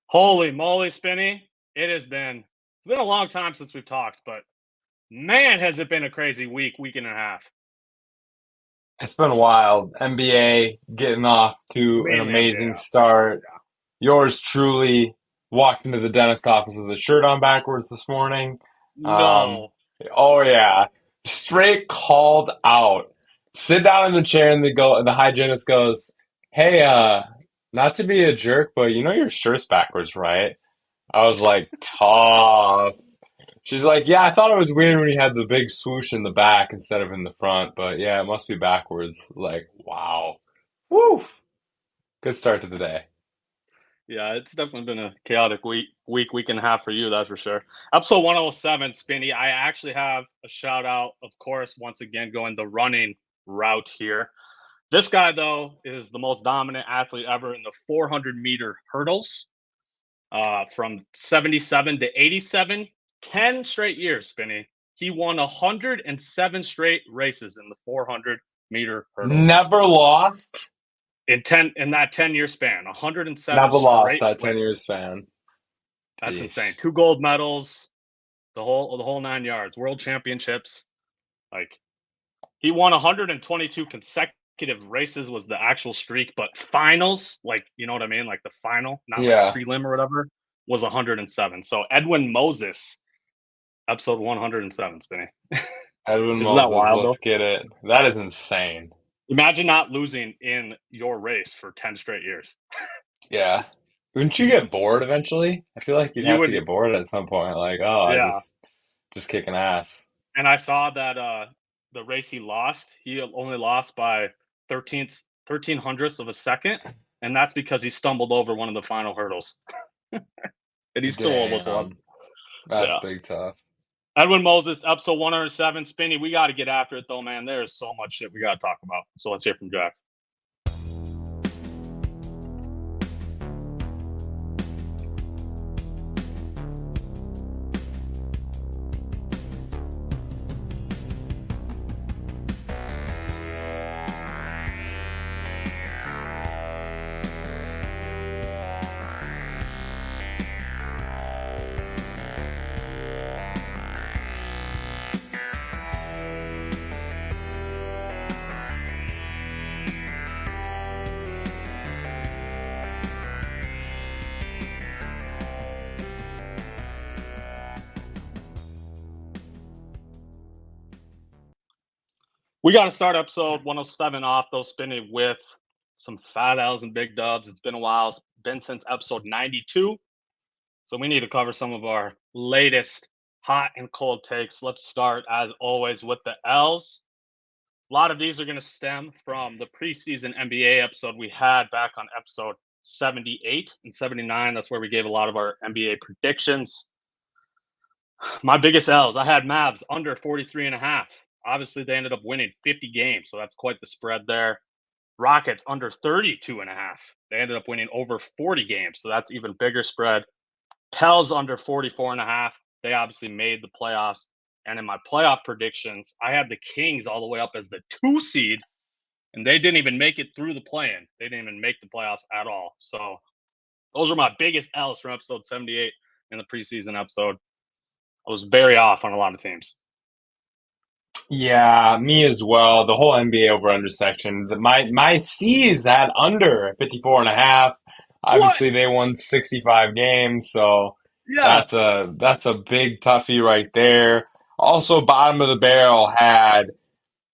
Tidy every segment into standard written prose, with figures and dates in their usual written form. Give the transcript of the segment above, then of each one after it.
Holy moly, Spinny. It's been a long time since we've talked, but man, has it been a crazy week and a half. It's been wild. NBA getting off to an Mainly NBA. amazing start. Yours truly walked into the dentist office with a shirt on backwards this morning. Um, No. oh yeah, straight called out. Sit down in the chair and the hygienist goes, "Hey, not to be a jerk, but you know your shirt's backwards, right?" I was like, "Tough." She's like, yeah, I thought it was weird when you had the big swoosh in the back instead of in the front, but yeah, it must be backwards. Like, wow. Woo! Good start to the day. Yeah, it's definitely been a chaotic week and a half for you, that's for sure. Episode 107, Spinny. I actually have a shout out, of course, once again, going the running route here. This guy, though, is the most dominant athlete ever in the 400-meter hurdles. From 77 to 87, 10 straight years, Spinny. He won 107 straight races in the 400-meter hurdles Never lost. in that 10-year span. 107 Never lost straight that 10 years wins. span. That's insane. Sheesh. 2 gold medals, the whole 9 yards, world championships. Like he won 122 consecutive races was the actual streak, but finals, like you know what I mean, like the final, not like Yeah. prelim or whatever, was 107. So Edwin Moses, episode 107, Spinny. Edwin Isn't that Moses, wild let's though? get it. That is insane. Imagine not losing in your race for 10 straight years. Yeah. Wouldn't you get bored eventually? I feel like you'd You have to would, get bored at some point. Like, oh, I yeah. just kicking ass. And I saw that the race he only lost by 13 hundredths of a second, and that's because he stumbled over one of the final hurdles, and he still almost won. Damn. That's Yeah. big tough. Edwin Moses, episode 107. Spinny, we got to get after it, though, man. There is so much shit we got to talk about. So let's hear from Jack. We got to start episode 107 off, though, Spinny, with some fat L's and big dubs. It's been a while. It's been since episode 92. So we need to cover some of our latest hot and cold takes. Let's start, as always, with the L's. A lot of these are going to stem from the preseason NBA episode we had back on episode 78 and 79. That's where we gave a lot of our NBA predictions. My biggest L's, I had Mavs under 43 and a half. Obviously, they ended up winning 50 games, so that's quite the spread there. Rockets under 32 and a half. They ended up winning over 40 games, so that's even bigger spread. Pels under 44 and a half. They obviously made the playoffs. And in my playoff predictions, I had the Kings all the way up as the 2 seed, and they didn't even make it through the play-in. They didn't even make the playoffs at all. So those are my biggest L's from episode 78 in the preseason episode. I was very off on a lot of teams. Yeah, me as well. The whole NBA over under section. My C's had under 54 and a half. What? Obviously they won 65 games, so Yeah. that's a big toughie right there. Also bottom of the barrel had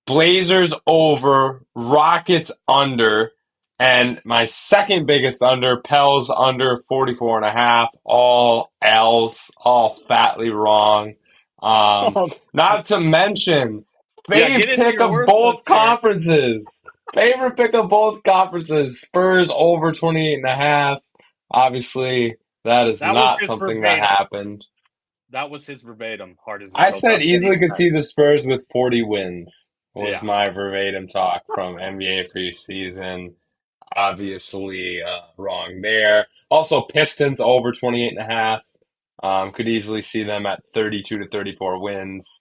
Blazers over, Rockets under, and my second biggest under, Pels under 44 and a half. All L's, all fatly wrong. Um, Oh, Not to mention, yeah, get into pick your of worst both ones here. conferences. Favorite pick of both conferences. Spurs over 28 and a half. Obviously, that is That was not his something that verbatim. happened. That was his verbatim. Hard as I nails. said That's what he easily could said. see the Spurs with 40 wins, was Yeah. my verbatim talk from NBA preseason. Obviously, wrong there. Also, Pistons over 28 and a half. Could easily see them at 32 to 34 wins.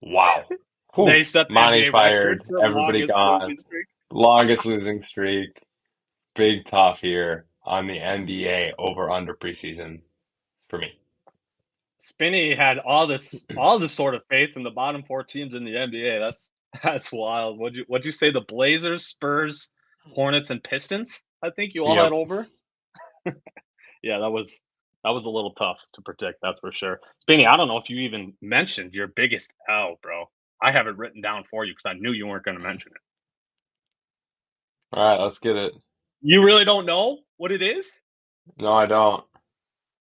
Wow. They Whew. set the Monty NBA record fired. for Everybody longest losing gone. streak. Longest losing streak. Big tough here. on the NBA over under preseason for me. Spinny had all this sort of faith in the bottom four teams in the NBA. That's wild. What'd you say? The Blazers, Spurs, Hornets, and Pistons? I think you all had Yep. over. Yeah, that was a little tough to predict, that's for sure. Spinny, I don't know if you even mentioned your biggest L, bro. I have it written down for you because I knew you weren't going to mention it. All right, let's get it. You really don't know what it is? No, I don't.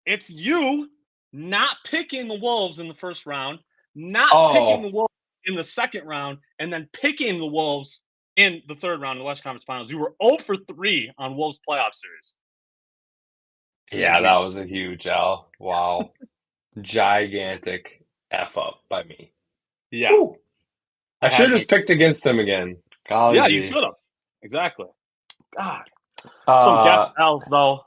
It's you not picking the Wolves in the first round, not picking the Oh, Wolves in the second round, and then picking the Wolves in the third round in the West Conference Finals. You were 0 for 3 on Wolves playoff series. yeah, that Sweet. was a huge L. Wow. Gigantic F up by me. Yeah, Woo. I I should had have you. just picked against him again. Golly Yeah, you gee. should have. Exactly. God. Some guest Uh, L's, though.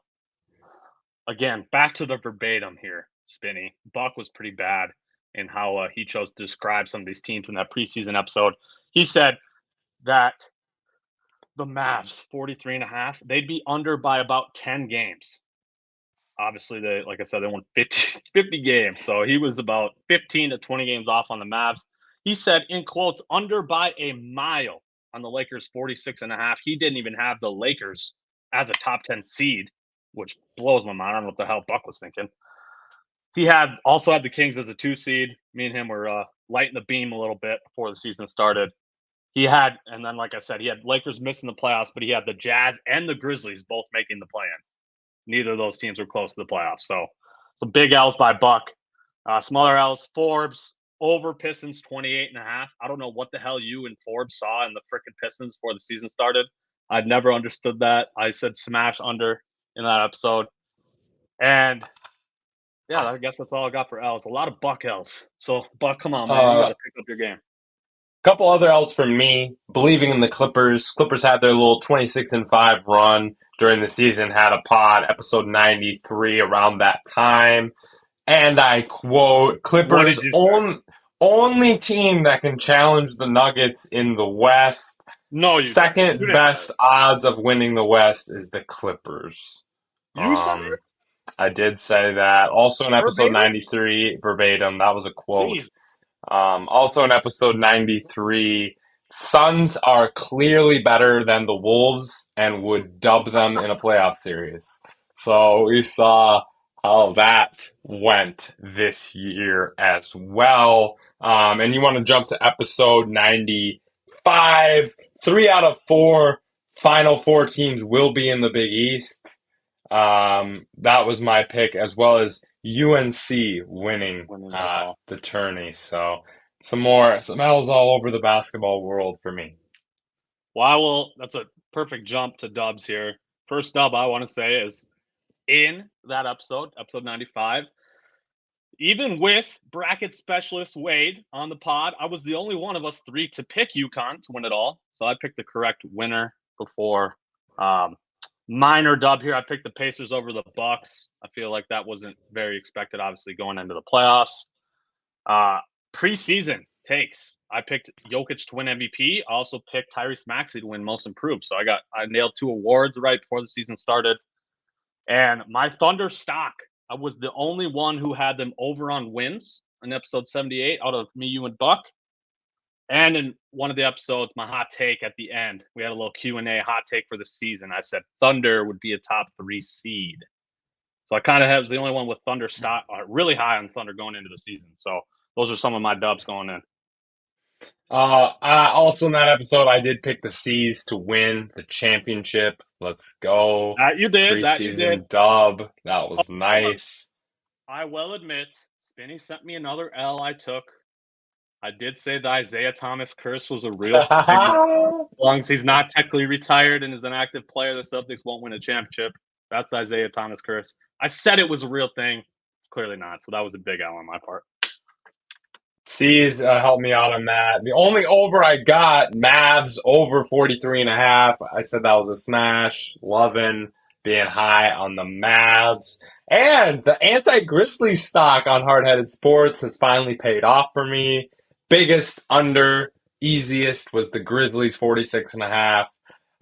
Again, back to the verbatim here, Spinny. Buck was pretty bad in how he chose to describe some of these teams in that preseason episode. He said that the Mavs, 43 and a half, they'd be under by about 10 games. Obviously, like I said, they won 50 games. So he was about 15 to 20 games off on the Mavs. He said, in quotes, under by a mile on the Lakers, 46 and a half. He didn't even have the Lakers as a top 10 seed, which blows my mind. I don't know what the hell Buck was thinking. He also had the Kings as a 2 seed. Me and him were lighting the beam a little bit before the season started. And then, like I said, he had Lakers missing the playoffs, but he had the Jazz and the Grizzlies both making the play-in. Neither of those teams were close to the playoffs. So some big L's by Buck. Smaller L's, Forbes over Pistons 28 and a half. I don't know what the hell you and Forbes saw in the freaking Pistons before the season started. I've never understood that. I said smash under in that episode. And yeah, I guess that's all I got for L's. A lot of Buck L's. So Buck, come on, man, you got uh, to pick up your game. Couple other outs from me. Believing in the Clippers. Clippers had their little 26-5 run during the season. Had a pod, episode 93, around that time. And I quote, What Clippers did you say? only team that can challenge the Nuggets in the West. No, you didn't. You Second didn't say best it. odds of winning the West is the Clippers. You said it Um, I did say that. Also in episode verbatim. 93, verbatim, that was a quote. Jesus. Also in episode 93, Suns are clearly better than the Wolves and would dub them in a playoff series. So we saw how that went this year as well. And you want to jump to episode 95. 3 out of 4 final four teams will be in the Big East. That was my pick, as well as UNC winning Winning it all. the tourney. So some L's all over the basketball world for me. Well, that's a perfect jump to dubs here. First dub I want to say is in that episode 95. Even with bracket specialist Wade on the pod, I was the only one of us three to pick UConn to win it all. So I picked the correct winner before. Minor dub here. I picked the Pacers over the Bucks. I feel like that wasn't very expected, obviously, going into the playoffs. Preseason takes. I picked Jokic to win MVP. I also picked Tyrese Maxey to win Most Improved. So I nailed 2 awards right before the season started. And my Thunder stock, I was the only one who had them over on wins in episode 78 out of me, you, and Buck. And in one of the episodes, my hot take at the end, we had a little Q&A hot take for the season. I said Thunder would be a top 3 seed. So I kind of was the only one with Thunder stock, really high on Thunder going into the season. So those are some of my dubs going in. Also in that episode, I did pick the C's to win the championship. Let's go. That you did. Preseason dub. That was Hold on. nice. I will admit, Spinny sent me another L I took. I did say the Isaiah Thomas curse was a real thing. As long as he's not technically retired and is an active player, the Celtics won't win a championship. That's the Isaiah Thomas curse. I said it was a real thing. It's clearly not. So that was a big L on my part. C's helped me out on that. The only over I got, Mavs over 43.5. I said that was a smash. Loving being high on the Mavs. And the anti-Grizzly stock on Hardheaded Sports has finally paid off for me. Biggest under, easiest was the Grizzlies 46.5.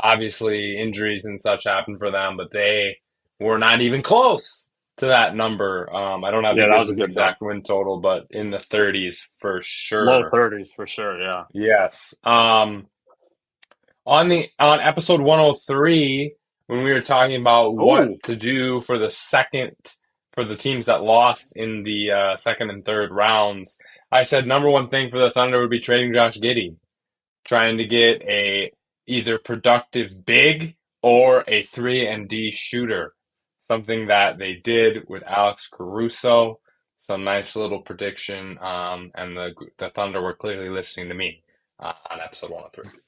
Obviously, injuries and such happened for them, but they We're not even close to that number. I don't have the Yeah, that was a Grizzlies' good dub. exact win total, but in the 30s for Low sure. 30s for sure. Yeah. Yes. On episode 103, when we were talking about what Oh, to do for the teams that lost in the second and third rounds, I said number one thing for the Thunder would be trading Josh Giddey, trying to get a either productive big or a 3 and D shooter. Something that they did with Alex Caruso. Some nice little prediction, and the Thunder were clearly listening to me on episode 103.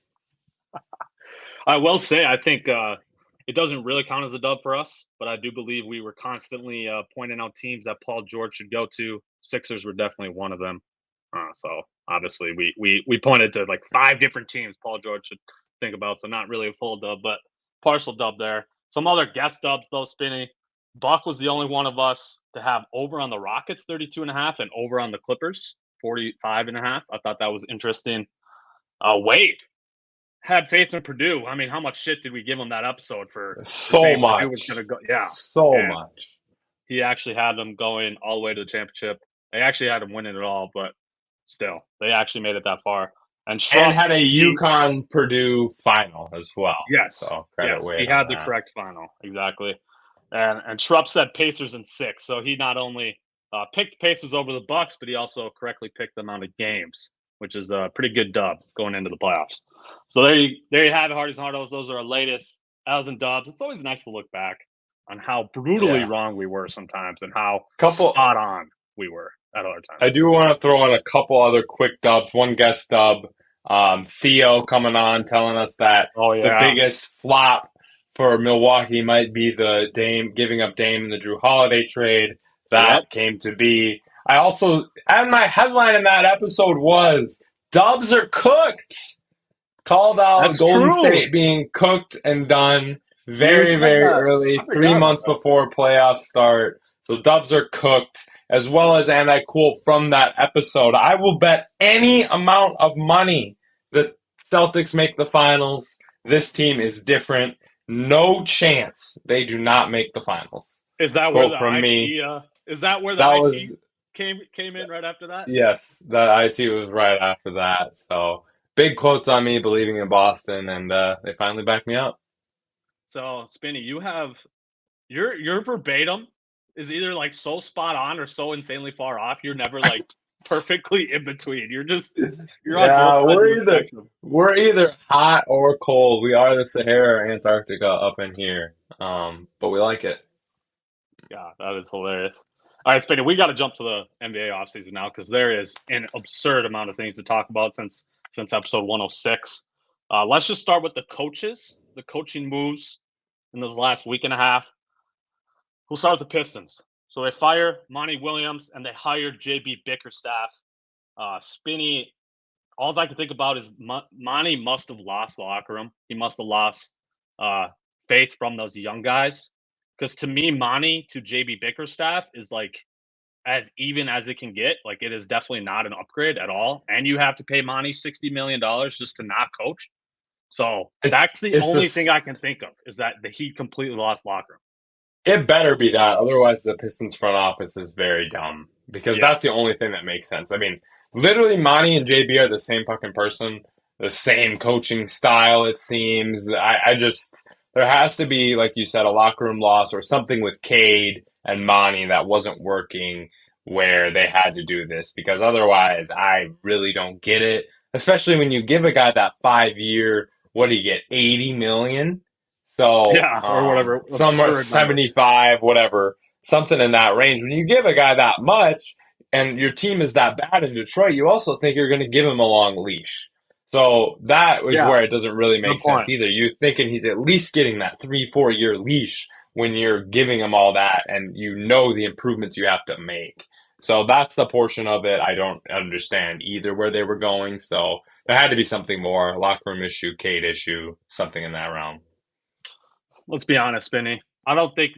I will say, I think it doesn't really count as a dub for us, but I do believe we were constantly pointing out teams that Paul George should go to. Sixers were definitely one of them. So obviously, we pointed to like 5 different teams Paul George should think about. So not really a full dub, but partial dub there. Some other guest dubs though, Spinny. Buck was the only one of us to have over on the Rockets 32.5 and over on the Clippers 45.5. I thought that was interesting. Wade had faith in Purdue. I mean, how much shit did we give him that episode for So saying Purdue was going to much. go? Yeah, So and much. he actually had them going all the way to the championship. They actually had them winning it all, but still, they actually made it that far. And And Schrupp, had a he UConn Purdue final as well. yes, So credit yes, he Wade on had the that. correct final exactly. And Schrupp said Pacers in 6, so he not only picked Pacers over the Bucks, but he also correctly picked them out of games, which is a pretty good dub going into the playoffs. So there you have it, Hardy's and Hardos. Those are our latest L's and dubs. It's always nice to look back on how brutally Yeah. wrong we were sometimes and how Couple spot on we were at other times. I do want to throw in a couple other quick dubs. One guest dub, Theo coming on telling us that Oh the yeah, biggest flop for Milwaukee might be the Dame giving up Dame in the Drew Holiday trade. yep, That came to be. I also, and my headline in that episode was Dubs are cooked. Called out that's Golden true. State being cooked and done You very, said very that. I early, three forgot about months that. before playoffs start. So Dubs are cooked, as well as, and I quote from that episode, I will bet any amount of money that Celtics make the finals. This team is different. No chance they do not make the finals. Is that where Quote the from me. IT? Is that where the That was, IT came in right after that? yes, the IT was right after that. So big quotes on me believing in Boston, and they finally backed me up. So Spinny, you have your verbatim is either like so spot on or so insanely far off. You're never like perfectly in between. You're on both Yeah, sides of the spectrum. we're either hot or cold. We are the Sahara or Antarctica up in here. But we like it. Yeah, that is hilarious. All right, Spinny, we got to jump to the NBA offseason now because there is an absurd amount of things to talk about since episode 106. Let's just start with the coaches, the coaching moves in this last week and a half. We'll start with the Pistons. So they fire Monty Williams and they hired JB Bickerstaff. Spinny, all I can think about is Monty must have lost the locker room. He must have lost faith from those young guys. Because to me, Monty to JB Bickerstaff is like as even as it can get. Like it is definitely not an upgrade at all. And you have to pay Monty $60 million just to not coach. So It, that's the it's only thing this. I can think of is that he completely lost locker room. It better be that. Otherwise, the Pistons front office is very dumb because Yeah. that's the only thing that makes sense. I mean, literally, Monty and JB are the same fucking person, the same coaching style. It seems. I just there has to be, like you said, a locker room loss or something with Cade and Monty that wasn't working where they had to do this because otherwise, I really don't get it. Especially when you give a guy that 5 year, what do you get, 80 million? So, Yeah. Or whatever somewhere absurd number. 75, whatever, something in that range. When you give a guy that much and your team is that bad in Detroit, you also think you're going to give him a long leash. So that is Yeah. where it doesn't really Good make sense point. either. You're thinking he's at least getting that 3, 4 year leash when you're giving him all that and you know the improvements you have to make. So that's the portion of it I don't understand either where they were going. So there had to be something more, locker room issue, Cade issue, something in that realm. Let's be honest, Spinny. I don't think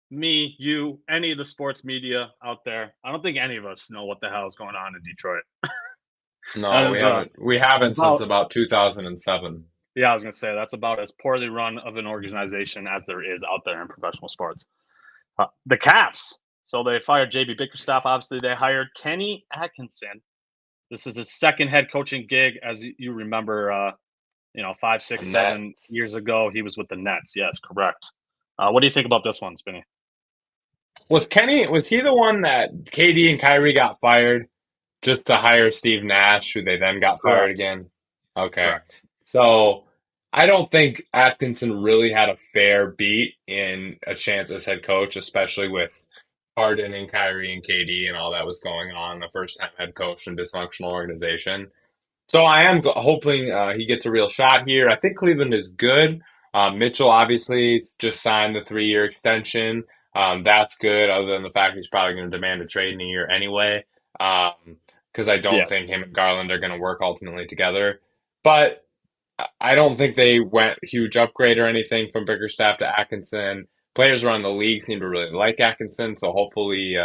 me, you, any of the sports media out there, I don't think any of us know what the hell is going on in Detroit. That No, we is haven't. We haven't since about about 2007. Yeah, I was gonna say that's about as poorly run of an organization as there is out there in professional sports. The Caps. So they fired JB Bickerstaff. Obviously, they hired Kenny Atkinson. This is his second head coaching gig, as you remember. 5, The 6, 7 years Nets. ago, he was with the Nets. Yes, correct. What do you think about this one, Spinny? Was he the one that KD and Kyrie got fired just to hire Steve Nash, who they then got fired Correct. again? Okay. Correct. So I don't think Atkinson really had a fair beat in a chance as head coach, especially with Harden and Kyrie and KD and all that was going on, the first time head coach in a dysfunctional organization. So I am hoping he gets a real shot here. I think Cleveland is good. Mitchell obviously just signed the 3-year extension. That's good, other than the fact he's probably going to demand a trade in a year anyway. Because I don't Yeah. think him and Garland are going to work ultimately together. But I don't think they went huge upgrade or anything from Bickerstaff to Atkinson. Players around the league seem to really like Atkinson, so hopefully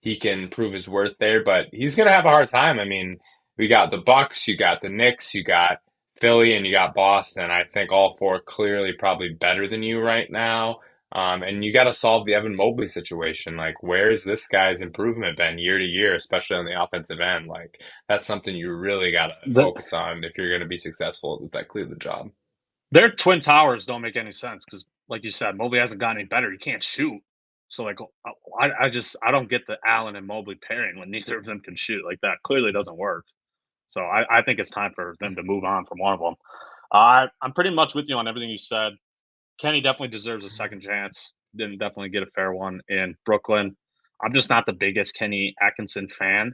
he can prove his worth there. But he's going to have a hard time. I mean, we got the Bucks, you got the Knicks, you got Philly, and you got Boston. I think all four clearly probably better than you right now. And you got to solve the Evan Mobley situation. Like, where's this guy's improvement been year to year, especially on the offensive end? Like, that's something you really got to The, focus on if you're going to be successful with that Cleveland job. their twin towers don't make any sense because, like you said, Mobley hasn't gotten any better. He can't shoot. So, like, I don't get the Allen and Mobley pairing when neither of them can shoot. Like, that clearly doesn't work. So, I think it's time for them to move on from one of them. I'm pretty much with you on everything you said. Kenny definitely deserves a second chance. Didn't definitely get a fair one in Brooklyn. I'm just not the biggest Kenny Atkinson fan,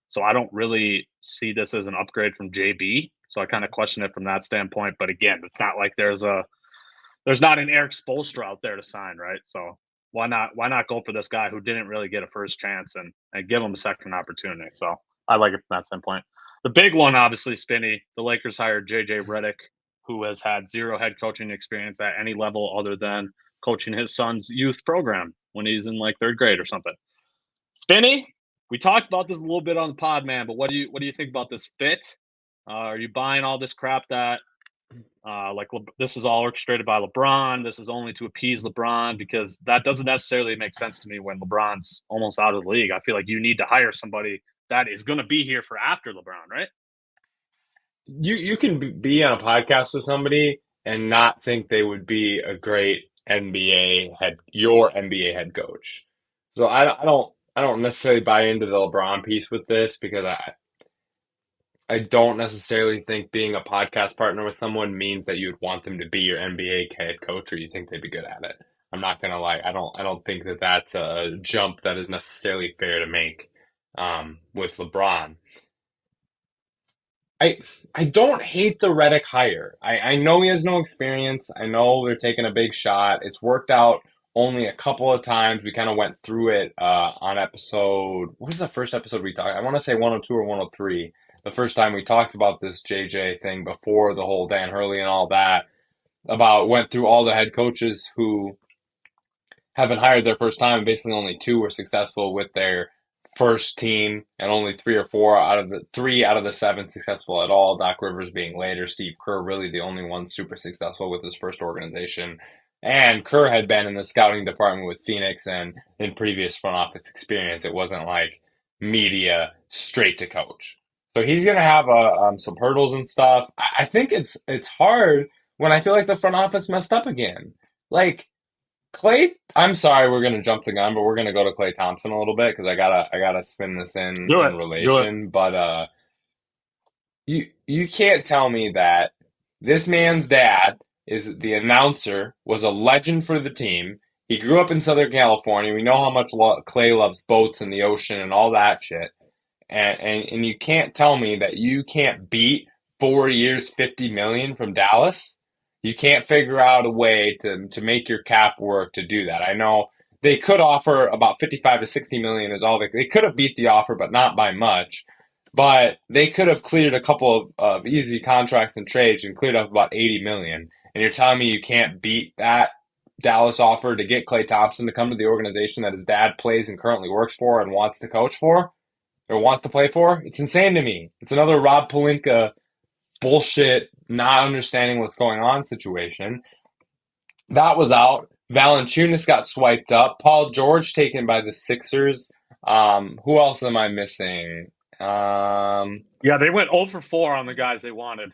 so I don't really see this as an upgrade from JB. So I kind of question it from that standpoint. But again, it's not like there's not an Eric Spoelstra out there to sign, right? So why not go for this guy who didn't really get a first chance and give him a second opportunity? So I like it from that standpoint. The big one, obviously, Spinny. The Lakers hired JJ Redick, who has had zero head coaching experience at any level other than coaching his son's youth program when he's in like third grade or something. Spinny, we talked about this a little bit on the pod, man. But what do you think about this fit? Are you buying all this crap that this is all orchestrated by LeBron? This is only to appease LeBron because that doesn't necessarily make sense to me when LeBron's almost out of the league. I feel like you need to hire somebody that is going to be here for after LeBron, right? You can be on a podcast with somebody and not think they would be a great NBA head coach. So I don't necessarily buy into the LeBron piece with this because I don't necessarily think being a podcast partner with someone means that you would want them to be your NBA head coach or you think they'd be good at it. I'm not gonna lie. I don't think that that's a jump that is necessarily fair to make with LeBron. I I don't hate the Reddick hire. I know he has no experience. I know they're taking a big shot. It's worked out only a couple of times. We kind of went through it on episode. What was the first episode we talked? I want to say 102 or 103. The first time we talked about this JJ thing before the whole Dan Hurley and all that. About went through all the head coaches who have been hired their first time, and basically only two were successful with their first team, and only three out of the seven successful at all. Doc Rivers being later, Steve Kerr really the only one super successful with his first organization. And Kerr had been in the scouting department with Phoenix and in previous front office experience. It wasn't like media straight to coach. So he's going to have some hurdles and stuff. I think it's hard when I feel like the front office messed up again. Like I'm sorry, we're gonna jump the gun, but we're gonna go to Clay Thompson a little bit because I gotta spin this Do it. in Do it. relation. But you can't tell me that this man's dad is the announcer, was a legend for the team. He grew up in Southern California. We know how much Clay loves boats and the ocean and all that shit. And you can't tell me that you can't beat 4 years, 50 million from Dallas. You can't figure out a way to make your cap work to do that. I know they could offer about 55 to 60 million is all they could have beat the offer, but not by much. But they could have cleared a couple of easy contracts and trades and cleared up about 80 million. And you're telling me you can't beat that Dallas offer to get Clay Thompson to come to the organization that his dad plays and currently works for and wants to coach for or wants to play for? It's insane to me. It's another Rob Pelinka bullshit not understanding what's going on situation. That was out. Valanciunas got swiped up. Paul George taken by the Sixers. Who else am I missing? Um, Yeah, they went 0 for 4 on the guys they wanted.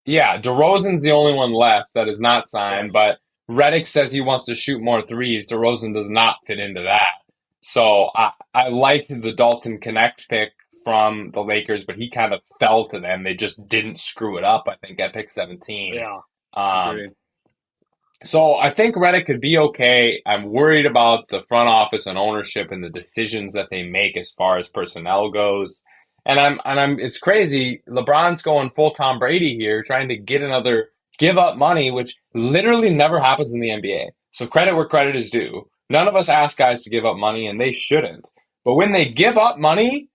yeah, DeRozan's the only one left that is not Right. signed, but Redick says he wants to shoot more threes. DeRozan does not fit into that. So I like the Dalton Connect pick from the Lakers, but he kind of fell to them. They just didn't screw it up, I think, at pick 17. Yeah, Um, agreed. so I think Redick could be okay. I'm worried about the front office and ownership and the decisions that they make as far as personnel goes. And I'm it's crazy. LeBron's going full Tom Brady here, trying to get another give up money, which literally never happens in the NBA. So credit where credit is due. None of us ask guys to give up money, and they shouldn't. But when they give up money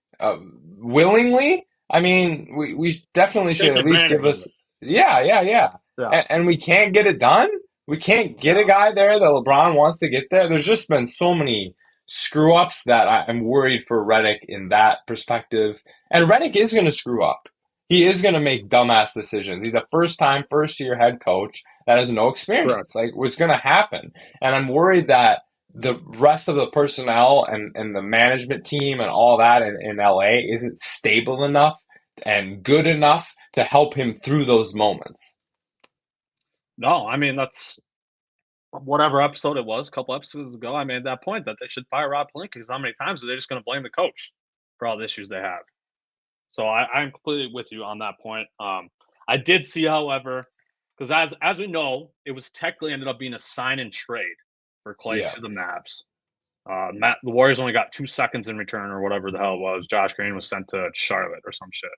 willingly, I mean, we definitely should Take at least give advantage of us. it. Yeah, yeah, yeah. Yeah, And we can't get it done. We can't get a yeah, guy there that LeBron wants to get there. There's just been so many screw ups that I'm worried for Redick in that perspective. And Redick is going to screw up. He is going to make dumbass decisions. He's a first year head coach that has no correct. experience. Like, what's going to happen? And I'm worried that the rest of the personnel and the management team and all that in LA isn't stable enough and good enough to help him through those moments. No, I mean that's whatever episode it was, a couple episodes ago. I made that point that they should fire Rob Pelinka because how many times are they just going to blame the coach for all the issues they have? So I'm completely with you on that point. I did see, however, because as we know, it was technically ended up being a sign and trade for Clay Yeah. to the Mavs. The Warriors only got 2 seconds in return, or whatever the hell it was. Josh Green was sent to Charlotte or some shit.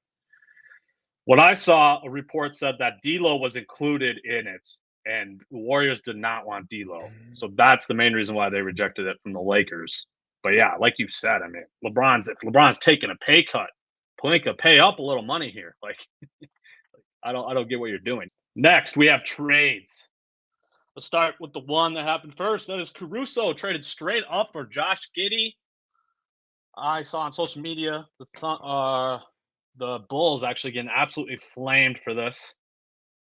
What I saw, a report said that D'Lo was included in it, and the Warriors did not want D'Lo. So that's the main reason why they rejected it from the Lakers. But yeah, like you said, I mean, if LeBron's taking a pay cut, Pelinka, pay up a little money here. Like, I don't get what you're doing. Next, we have trades. Let's start with the one that happened first. That is Caruso traded straight up for Josh Giddey. I saw on social media the Bulls actually getting absolutely flamed for this,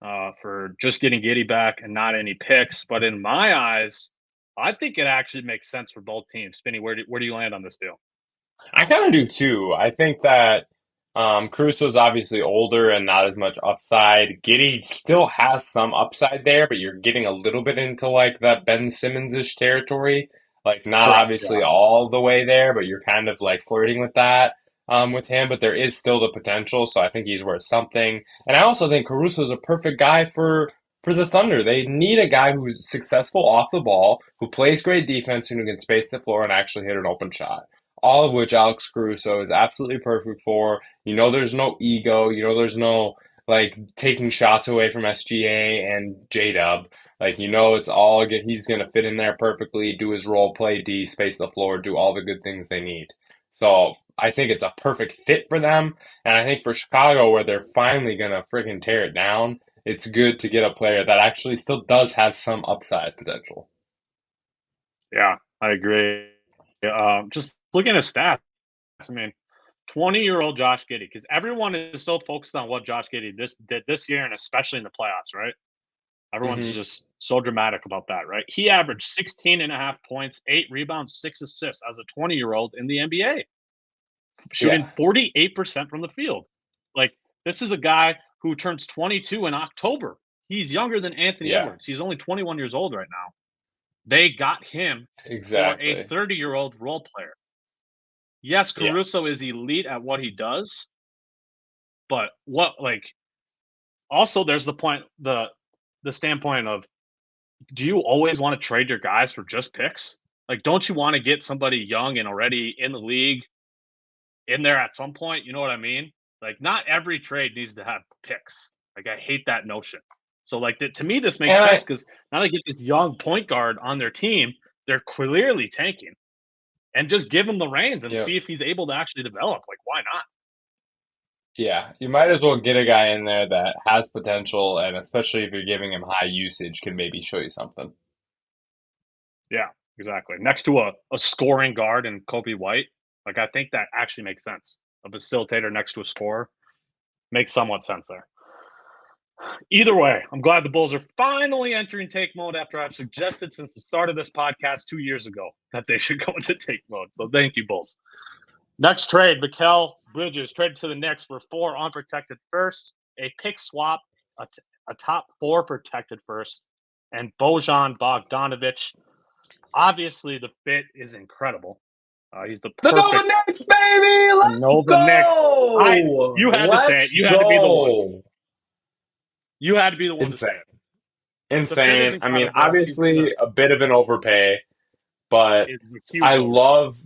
for just getting Giddey back and not any picks. But in my eyes, I think it actually makes sense for both teams. Spinny, where do you land on this deal? I kind of do too. I think that Caruso's obviously older and not as much upside. Giddy still has some upside there, but you're getting a little bit into like that Ben Simmons-ish territory. Like not Correct. obviously Yeah. all the way there, but you're kind of like flirting with that with him. But there is still the potential, so I think he's worth something. And I also think Caruso's a perfect guy for the Thunder. They need a guy who's successful off the ball, who plays great defense, and who can space the floor and actually hit an open shot, all of which Alex Caruso is absolutely perfect for. You know, there's no ego. You know, there's no like taking shots away from SGA and J Dub. Like, you know, it's all good. He's going to fit in there perfectly, do his role, play D, space the floor, do all the good things they need. So I think it's a perfect fit for them. And I think for Chicago, where they're finally going to freaking tear it down, it's good to get a player that actually still does have some upside potential. Yeah, I agree. Just looking at stats, I mean, 20-year-old Josh Giddey, because everyone is so focused on what Josh Giddey did this year, and especially in the playoffs, right? Everyone's Hmm. just so dramatic about that, right? He averaged 16 and a half points, 8 rebounds, 6 assists as a 20-year-old in the NBA, shooting Yeah, 48% from the field. Like, this is a guy who turns 22 in October. He's younger than Anthony yeah, Edwards. He's only 21 years old right now. They got him for a exactly. 30-year-old role player. Yes, Yeah. Caruso is elite at what he does, but also there's the standpoint of, do you always want to trade your guys for just picks? Like, don't you want to get somebody young and already in the league in there at some point? You know what I mean? Like, not every trade needs to have picks. Like, I hate that notion. So, like, to me, this makes And sense I, because now they get this young point guard on their team. They're clearly tanking, and just give him the reins and yeah. see if he's able to actually develop. Like, why not? Yeah, you might as well get a guy in there that has potential, and especially if you're giving him high usage, can maybe show you something. Yeah, exactly. Next to a scoring guard and Kobe White, like, I think that actually makes sense. A facilitator next to a scorer makes somewhat sense there. Either way, I'm glad the Bulls are finally entering take mode after I've suggested since the start of this podcast 2 years ago that they should go into take mode. So thank you, Bulls. Next trade, Mikal Bridges traded to the Knicks for 4 unprotected firsts, a pick swap, a top 4 protected first, and Bojan Bogdanovic. Obviously, the fit is incredible. He's the The Nova perfect Knicks, baby! Let's Nova Knicks. go! You had to say it. Let's You had to be the one. go! You had to be the one to say Insane. it. The fit is Insane. I mean, incredible. He's gonna obviously a bit of an overpay, but is a huge I overpay. love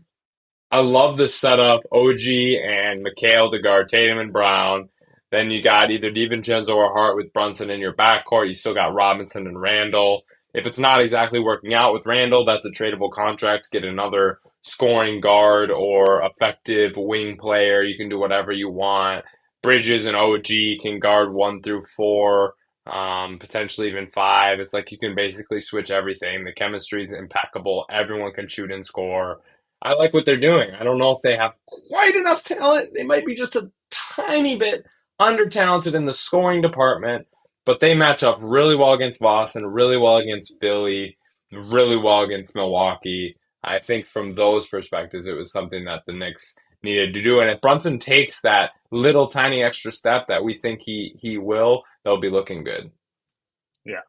I love the setup. OG and McHale to guard Tatum and Brown. Then you got either DiVincenzo or Hart with Brunson in your backcourt. You still got Robinson and Randall. If it's not exactly working out with Randall, that's a tradable contract. Get another scoring guard or effective wing player. You can do whatever you want. Bridges and OG can guard 1 through 4, potentially even 5. It's like you can basically switch everything. The chemistry is impeccable. Everyone can shoot and score. I like what they're doing. I don't know if they have quite enough talent. They might be just a tiny bit under talented in the scoring department, but they match up really well against Boston, really well against Philly, really well against Milwaukee. I think from those perspectives, it was something that the Knicks needed to do. And if Brunson takes that little tiny extra step that we think he will, they'll be looking good. Yeah,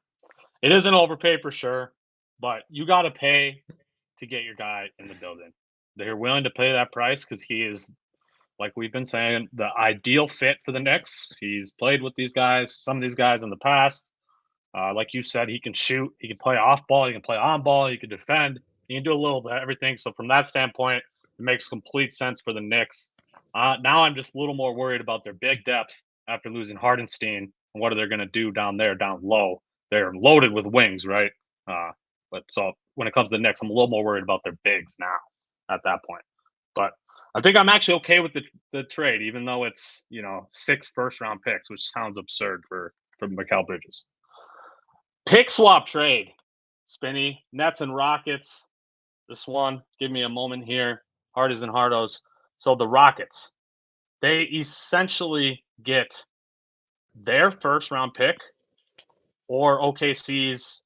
it is an overpay for sure, but you got to pay to get your guy in the building. They're willing to pay that price because he is, like we've been saying, the ideal fit for the Knicks. He's played with these guys, some of these guys in the past. Like you said, he can shoot, he can play off ball, he can play on ball, he can defend, he can do a little bit of everything. So from that standpoint, it makes complete sense for the Knicks. Now I'm just a little more worried about their big depth after losing Hardenstein and what are they going to do down there, down low. They're loaded with wings, right? But so when it comes to the Knicks, I'm a little more worried about their bigs now at that point. But I think I'm actually okay with the trade, even though it's 6 first round picks, which sounds absurd for Mikal Bridges. Pick swap trade, Spinny, Nets and Rockets. This one, give me a moment here. Hardies and Hardos. So the Rockets, they essentially get their first round pick or OKC's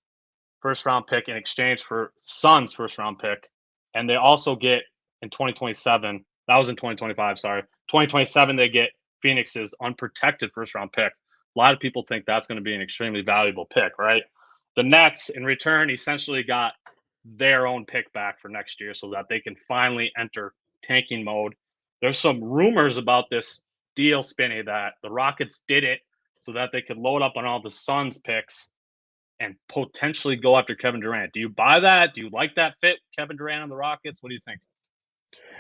first round pick in exchange for Suns' first round pick. And they also get in 2027, that was in 2025, sorry. 2027, they get Phoenix's unprotected first round pick. A lot of people think that's going to be an extremely valuable pick, right? The Nets, in return, essentially got their own pick back for next year so that they can finally enter tanking mode. There's some rumors about this deal, Spinny, that the Rockets did it so that they could load up on all the Suns picks and potentially go after Kevin Durant. Do you buy that? Do you like that fit, Kevin Durant on the Rockets? What do you think?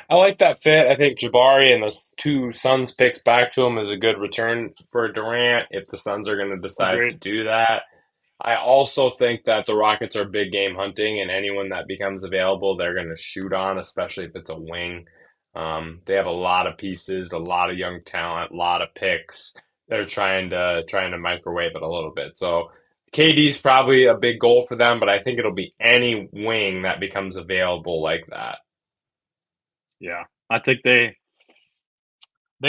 I like that fit. I think Jabari and the 2 Suns picks back to him is a good return for Durant if the Suns are going to decide to Agreed. do that. I also think that the Rockets are big game hunting, and anyone that becomes available, they're going to shoot on, especially if it's a wing. They have a lot of pieces, a lot of young talent, a lot of picks. They're trying to microwave it a little bit. So KD's probably a big goal for them, but I think it'll be any wing that becomes available like that. Yeah. I think they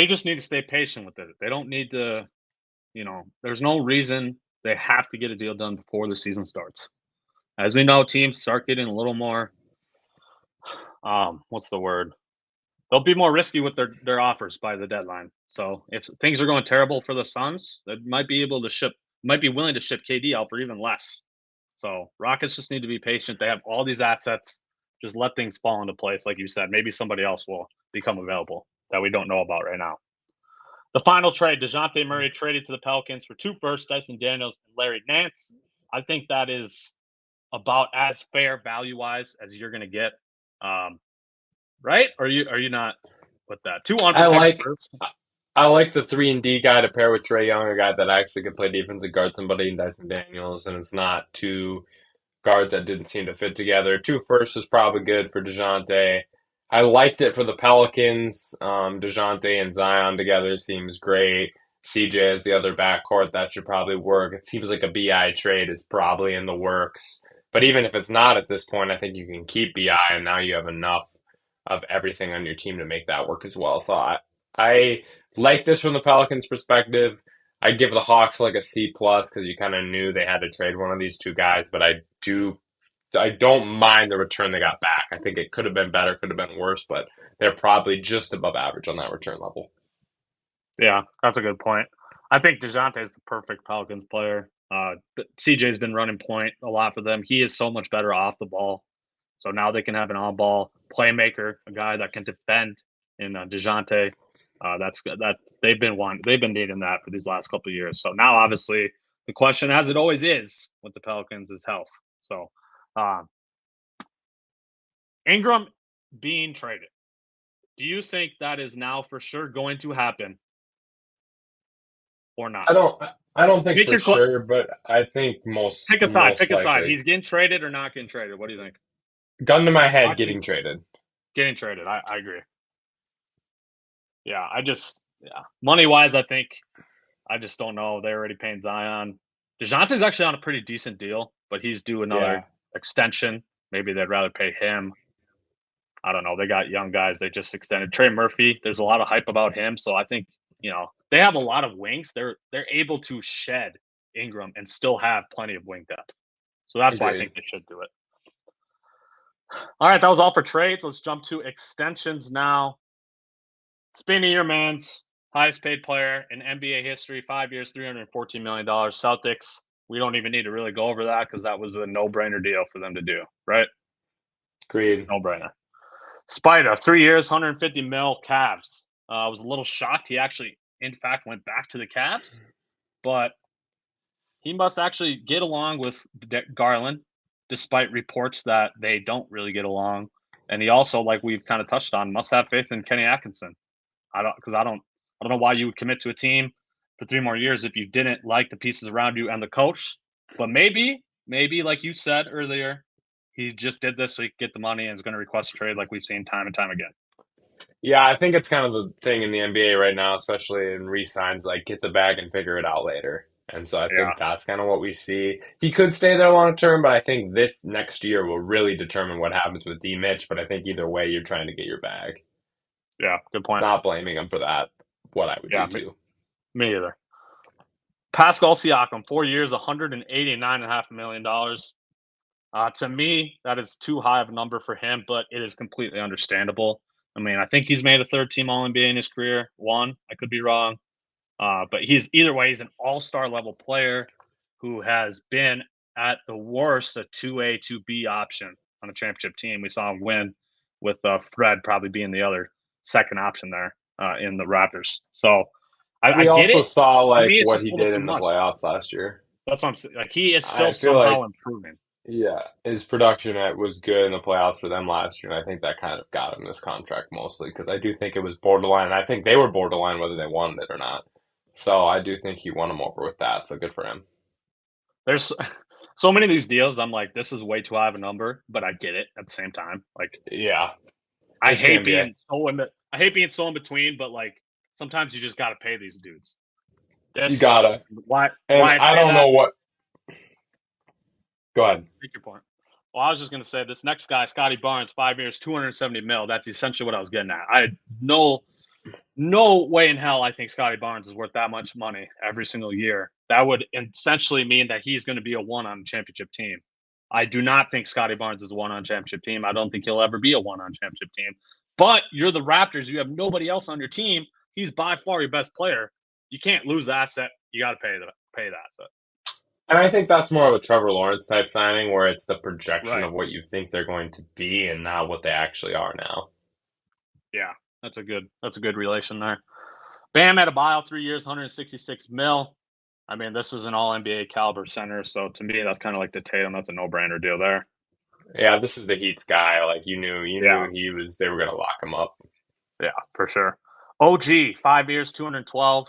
just need to stay patient with it. They don't need to, there's no reason they have to get a deal done before the season starts. As we know, teams start getting a little more what's the word? They'll be more risky with their offers by the deadline. So if things are going terrible for the Suns, they might be willing to ship KD out for even less. So Rockets just need to be patient. They have all these assets. Just let things fall into place, like you said. Maybe somebody else will become available that we don't know about right now. The final trade, DeJounte Murray traded to the Pelicans for 2 firsts, Dyson Daniels and Larry Nance. I think that is about as fair value-wise as you're going to get. Right? Or are you not with that? 2 I unprotected like firsts. I like the 3 and D guy to pair with Trey Young, a guy that actually could play defense and guard somebody in Dyson Daniels, and it's not 2 guards that didn't seem to fit together. 2 firsts is probably good for DeJounte. I liked it for the Pelicans. DeJounte and Zion together seems great. CJ as the other backcourt, that should probably work. It seems like a BI trade is probably in the works. But even if it's not at this point, I think you can keep BI, and now you have enough of everything on your team to make that work as well. So I like this from the Pelicans' perspective. I'd give the Hawks like a C plus because you kind of knew they had to trade one of these two guys, but I don't mind the return they got back. I think it could have been better, could have been worse, but they're probably just above average on that return level. Yeah, that's a good point. I think DeJounte is the perfect Pelicans player. CJ's been running point a lot for them. He is so much better off the ball. So now they can have an on-ball playmaker, a guy that can defend in DeJounte. That's good. That they've been needing that for these last couple of years. So now, obviously, the question, as it always is with the Pelicans, is health. So uh, Ingram being traded. Do you think that is now for sure going to happen or I not? don't I don't think Make for your sure, but I think pick a side. most Pick a side. likely. He's getting traded or not getting traded. What do you think? Gun to my I head, think getting traded. getting traded. I agree. Yeah, money wise, I just don't know. They're already paying Zion. DeJounte's actually on a pretty decent deal, but he's due Yeah, another extension. Maybe they'd rather pay him. I don't know. They got young guys they just extended. Trey Murphy, there's a lot of hype about him. So I think, they have a lot of wings. They're able to shed Ingram and still have plenty of wing depth. So that's why I agreed. think they should do it. All right, that was all for trades. Let's jump to extensions now. Spinny, your man's highest paid player in NBA history, 5 years, $314 million. Celtics, we don't even need to really go over that because that was a no-brainer deal for them to do, right? Agreed. No-brainer. Spida, 3 years, 150 mil, Cavs. I was a little shocked. He actually, in fact, went back to the Cavs, but he must actually get along with Garland, despite reports that they don't really get along. And he also, like we've kind of touched on, must have faith in Kenny Atkinson. I don't know why you would commit to a team for 3 more years if you didn't like the pieces around you and the coach. But maybe like you said earlier, he just did this so he could get the money and is going to request a trade like we've seen time and time again. Yeah, I think it's kind of the thing in the NBA right now, especially in re-signs, like get the bag and figure it out later. And so I Yeah, think that's kind of what we see. He could stay there long term, but I think this next year will really determine what happens with D Mitch. But I think either way, you're trying to get your bag. yeah, good point. Not blaming him for that. What I would Yeah, do too. me either. Pascal Siakam, 4 years, $189.5 million. To me, that is too high of a number for him, but it is completely understandable. I mean, I think he's made a third-team All-NBA in his career. One, I could be wrong. But either way, he's an all-star level player who has been at the worst a 2A, 2B option on a championship team. We saw him win with Fred probably being the other second option there in the Raptors. So I We get also it. saw To like me, it's what just he a little did too in the much. playoffs last year. That's what I'm saying. Like he is still I feel somehow like improving. yeah, his production was good in the playoffs for them last year, and I think that kind of got him this contract mostly because I do think it was borderline. And I think they were borderline whether they wanted it or not. So I do think he won him over with that. So good for him. There's so many of these deals. I'm like, this is way too high of a number, but I get it at the same time. Like Yeah, I it's the hate NBA. being so in the I hate being so in between, but like sometimes you just got to pay these dudes. You This gotta. And why I I say don't that. know what. Go ahead. Make your point. Well, I was just gonna say this next guy, Scotty Barnes, 5 years, 270 mil. That's essentially what I was getting at. I had no way in hell I think Scotty Barnes is worth that much money every single year. That would essentially mean that he's going to be a one on championship team. I do not think Scotty Barnes is a one on championship team. I don't think he'll ever be a one on championship team. But you're the Raptors. You have nobody else on your team. He's by far your best player. You can't lose the asset. You got to pay the asset. And I think that's more of a Trevor Lawrence type signing where it's the projection Right. of what you think they're going to be and not what they actually are now. Yeah. That's a good relation there. Bam Adebayo, 3 years, 166 mil. I mean, this is an all NBA caliber center. So to me, that's kind of like the Tatum. That's a no brainer deal there. Yeah, this is the Heat's guy. Like you Yeah. knew he was. They were going to lock him up. Yeah, for sure. OG, 5 years, 212.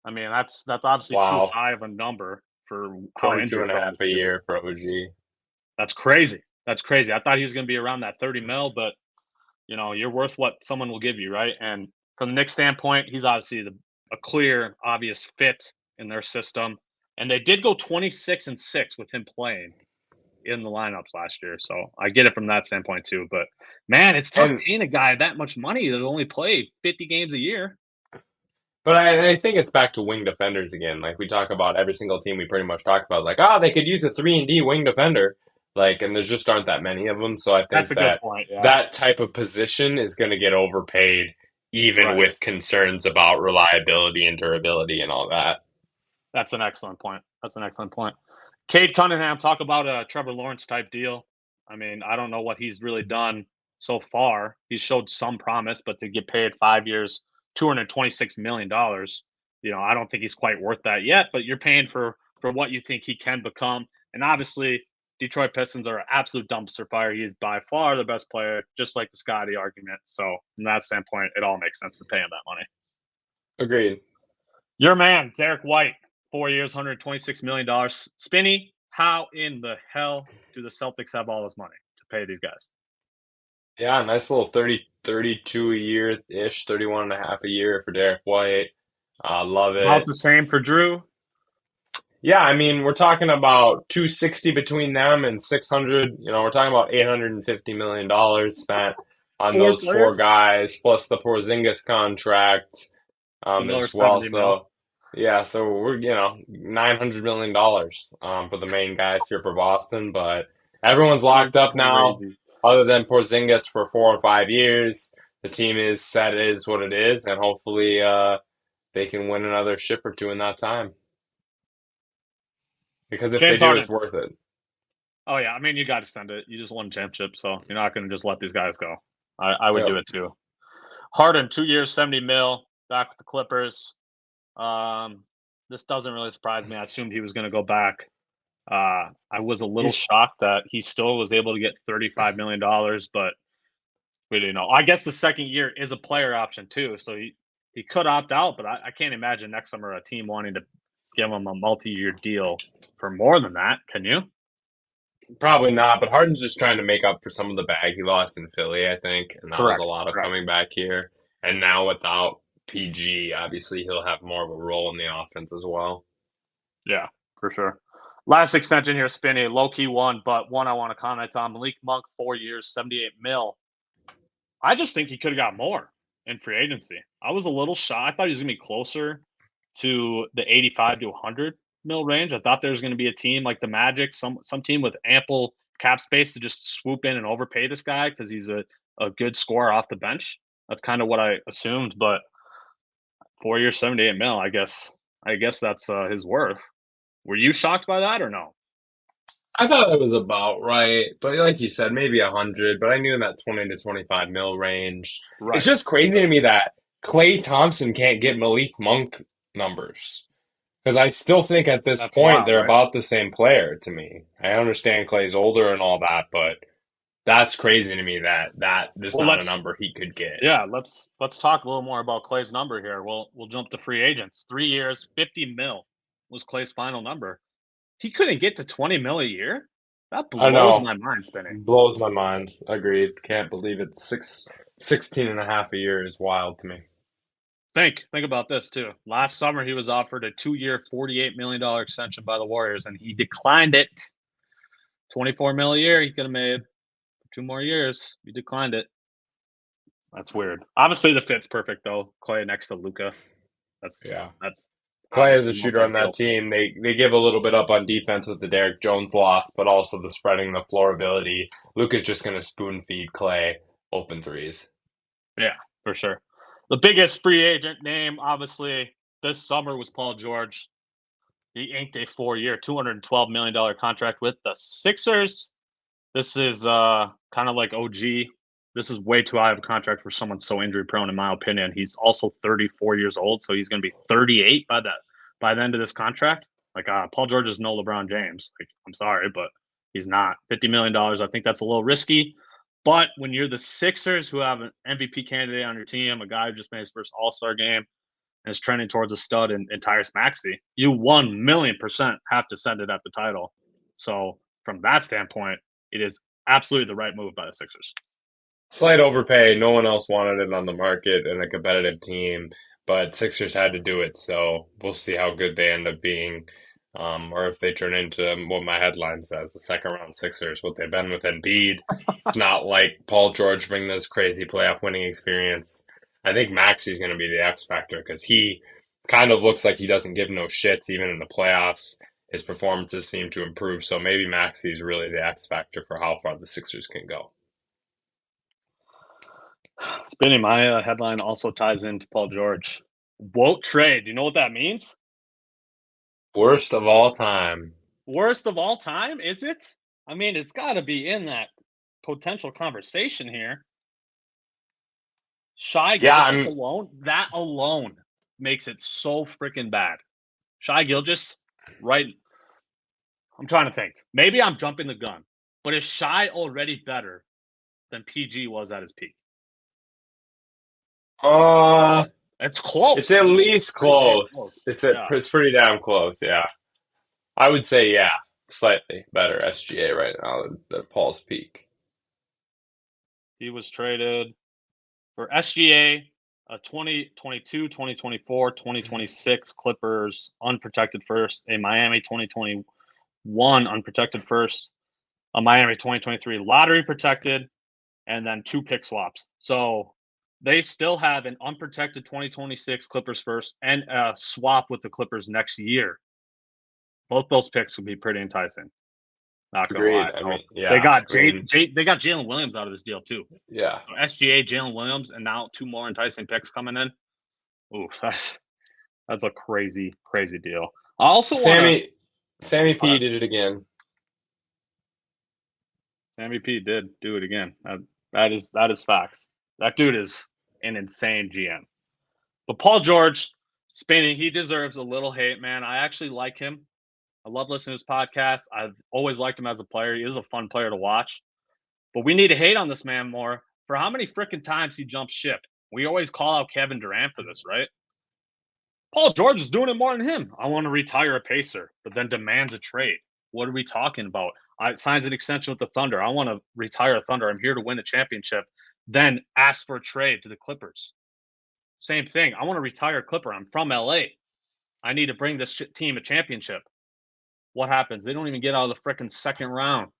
I mean, that's obviously too Wow, high of a number for how 22 injury and a prone half this a dude is. year for OG. That's crazy. That's crazy. I thought he was going to be around that 30 mil, but you're worth what someone will give you, right? And from the Knicks standpoint, he's obviously a clear, obvious fit in their system. And they did go 26-6 with him playing in the lineups last year. So I get it from that standpoint too. But man, it's tough And paying a guy that much money that only play 50 games a year. But I think it's back to wing defenders again. Like we talk about every single team we pretty much talk about, like, oh, they could use a 3-and-D wing defender. Like, and there's just aren't that many of them. So I That's think a good that point. Yeah. that type of position is going to get overpaid, even Right. with concerns about reliability and durability and all that. That's an excellent point. That's an excellent point. Cade Cunningham, talk about a Trevor Lawrence type deal. I mean, I don't know what he's really done so far. He's showed some promise, but to get paid 5 years, $226 million, I don't think he's quite worth that yet. But you're paying for what you think he can become, and obviously, Detroit Pistons are an absolute dumpster fire. He is by far the best player, just like the Scotty argument. So, from that standpoint, it all makes sense to pay him that money. Agreed. Your man, Derek White, 4 years, $126 million. Spinny, how in the hell do the Celtics have all this money to pay these guys? Yeah, nice little 32 a year ish, 31 and a half a year for Derek White. Love About it. the same for Drew. Yeah, I mean, we're talking about 260 between them and 600. We're talking about $850 million spent on Four those four players, guys, plus the Porzingis contract it's another as well. 70 mil. So, yeah, so we're, $900 million for the main guys here for Boston. But everyone's locked It's up now, crazy. other than Porzingis for 4 or 5 years. The team is set, is what it is, and hopefully they can win another ship or two in that time. Because if they James do, it's Harden. worth it. Oh, yeah. I mean, you got to send it. You just won a championship, so you're not going to just let these guys go. I would do Yep. it too. Harden, 2 years, 70 mil, back with the Clippers. This doesn't really surprise me. I assumed he was going to go back. I was a little He's, shocked that he still was able to get $35 million, but we didn't know. I guess the second year is a player option too, so he could opt out. But I can't imagine next summer a team wanting to give him a multi-year deal for more than that. Can you? Probably not, but Harden's just trying to make up for some of the bag he lost in Philly, I think, and that was a Correct. lot of Correct. coming back here. And now without PG, obviously he'll have more of a role in the offense as well. Yeah, for sure. Last extension here, Spinny, low key one, but one I want to comment on. Malik Monk, 4 years, 78 mil. I just think he could have got more in free agency. I was a little shocked. I thought he was going to be closer to the 85 to 100 mil range. I thought there was going to be a team like the Magic, some team with ample cap space to just swoop in and overpay this guy because he's a good scorer off the bench. That's kind of what I assumed. But 4 years, 78 mil. I guess that's his worth. Were you shocked by that or no? I thought it was about right, but like you said, maybe 100, but I knew in that 20 to 25 mil range. It's Right. just crazy to me that Klay Thompson can't get Malik Monk numbers. Because I still think at this That's point wild, they're right? about the same player to me. I understand Clay's older and all that, but that's crazy to me that that is Well, not a let's number he could get. yeah, let's talk a little more about Clay's number here. We'll jump to free agents. 3 years, 50 mil was Clay's final number. He couldn't get to 20 mil a year. That I blows know. my mind, Spinning. Blows my mind. Agreed. Can't believe it. 16 and a half a year is wild to me. Think about this too. Last summer he was offered a 2 year, $48 million extension by the Warriors, and he declined it. 24 mil a year he could have made for 2 more years. He declined it. That's weird. Obviously the fit's perfect though. Clay next to Luca. That's Yeah. that's Clay is obviously a the most shooter on that ideal. team. They give a little bit up on defense with the Derek Jones loss, but also the spreading the floor ability. Luka's just going to spoon feed Clay open threes. Yeah, for sure. The biggest free agent name, obviously, this summer was Paul George. He inked a 4 year, $212 million contract with the Sixers. This is kind of like OG. This is way too high of a contract for someone so injury prone, in my opinion. He's also 34 years old, so he's going to be 38 by the end of this contract. Like Paul George is no LeBron James. Like, I'm sorry, but he's not. $50 million. I think that's a little risky. But when you're the Sixers, who have an MVP candidate on your team, a guy who just made his first All Star game and is trending towards a stud in Tyrese Maxey, you 1,000,000% have to send it at the title. So from that standpoint, it is absolutely the right move by the Sixers. Slight overpay. No one else wanted it on the market in a competitive team, but Sixers had to do it. So we'll see how good they end up being, or if they turn into what my headline says, the second round Sixers. What they've been with Embiid. It's not like Paul George bringing this crazy playoff winning experience. I think Maxi's going to be the X factor because he kind of looks like he doesn't give no shits even in the playoffs. His performances seem to improve, so maybe Maxi's really the X factor for how far the Sixers can go. Spinny, my headline also ties into Paul George. Won't trade. You know what that means? Worst of all time. Worst of all time, is it? I mean, it's got to be in that potential conversation here. Shai Yeah, Gilgeous alone, that alone makes it so freaking bad. Shai Gilgeous, right? I'm trying to think. Maybe I'm jumping the gun, but is Shai already better than PG was at his peak? It's close. It's at least close. Yeah. It's pretty damn close, yeah. I would say yeah, slightly better SGA right now than Paul's peak. He was traded for SGA, 2022, 2024, 2026 Clippers unprotected first, a Miami 2021 unprotected first, a Miami 2023 lottery protected, and then 2 pick swaps. So they still have an unprotected 2026 Clippers first and a swap with the Clippers next year. Both those picks would be pretty enticing. Not gonna Agreed. lie. I So mean, yeah. they got I mean, they got Jalen Williams out of this deal too. yeah. So SGA, Jalen Williams, and now 2 more enticing picks coming in. Ooh, that's a crazy, crazy deal. I also want Sammy to. P did it again. Sammy P did do it again. That is facts. That dude is an insane GM. But Paul George, Spinny, he deserves a little hate, man. I actually like him. I love listening to his podcast. I've always liked him as a player. He is a fun player to watch. But we need to hate on this man more for how many freaking times he jumped ship. We always call out Kevin Durant for this, right? Paul George is doing it more than him. I want to retire a Pacer, but then demands a trade. What are we talking about? I signs an extension with the Thunder. I want to retire a Thunder. I'm here to win a championship. Then ask for a trade to the Clippers. Same thing. I want to retire a Clipper. I'm from LA. I need to bring this team a championship. What happens? They don't even get out of the freaking second round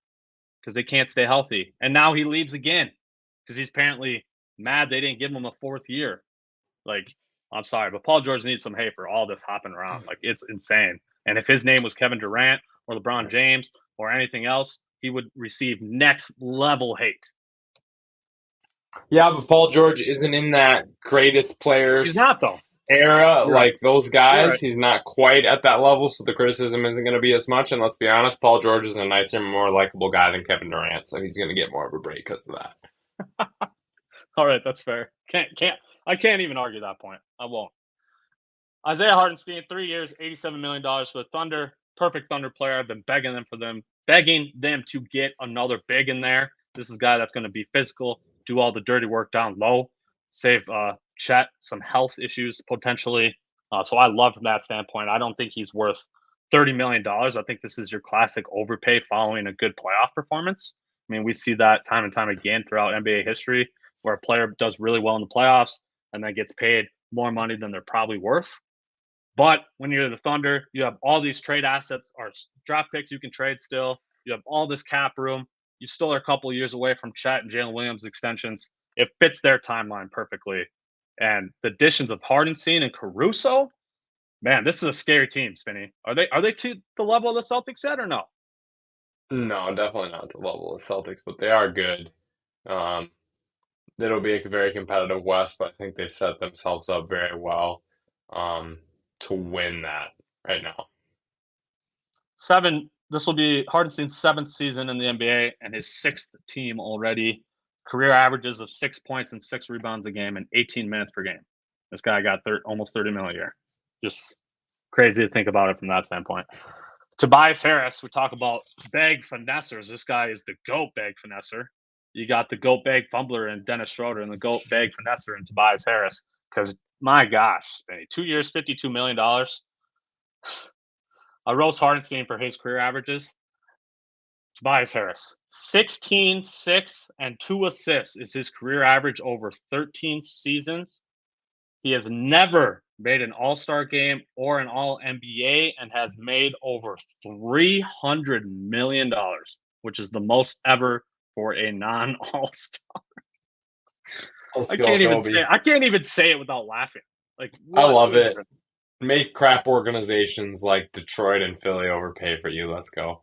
because they can't stay healthy. And now he leaves again because he's apparently mad they didn't give him a 4th year. Like, I'm sorry, but Paul George needs some hate for all this hopping around. Like, it's insane. And if his name was Kevin Durant or LeBron James or anything else, he would receive next level hate. Yeah, but Paul George isn't in that greatest players He's not, though. era You're like right. those guys. Right. He's not quite at that level, so the criticism isn't going to be as much. And let's be honest, Paul George is a nicer, more likable guy than Kevin Durant, so he's going to get more of a break because of that. All right, that's fair. I can't even argue that point. I won't. Isaiah Hartenstein, 3 years, $87 million for the Thunder. Perfect Thunder player. I've been begging them to get another big in there. This is a guy that's going to be physical, do all the dirty work down low, save Chet some health issues potentially. So I love from that standpoint. I don't think he's worth $30 million. I think this is your classic overpay following a good playoff performance. I mean, we see that time and time again throughout NBA history where a player does really well in the playoffs and then gets paid more money than they're probably worth. But when you're the Thunder, you have all these trade assets or draft picks you can trade still. You have all this cap room. You still are a couple of years away from Chet and Jalen Williams extensions. It fits their timeline perfectly. And the additions of Hardenstein and Caruso, man, this is a scary team, Spinny. Are they to the level of the Celtics yet or no? No, definitely not at the level of Celtics, but they are good. It'll be a very competitive West, but I think they've set themselves up very well to win that right now. This will be Hardenstein's 7th season in the NBA and his 6th team already. Career averages of 6 points and 6 rebounds a game and 18 minutes per game. This guy got almost $30 million a year. Just crazy to think about it from that standpoint. Tobias Harris, we talk about bag finessers. This guy is the GOAT bag finesser. You got the GOAT bag fumbler in Dennis Schroeder and the GOAT bag finesser in Tobias Harris. Because, my gosh, 2 years, $52 million. I roast Hardenstein for his career averages. Tobias Harris, 16, 6, and 2 assists is his career average over 13 seasons. He has never made an All-Star game or an All-NBA and has made over $300 million, which is the most ever for a non-All-Star. Let's I go, can't even say Kobe. it. I can't even say it without laughing. Like, I what love is it. this? Make crap organizations like Detroit and Philly overpay for you. Let's go.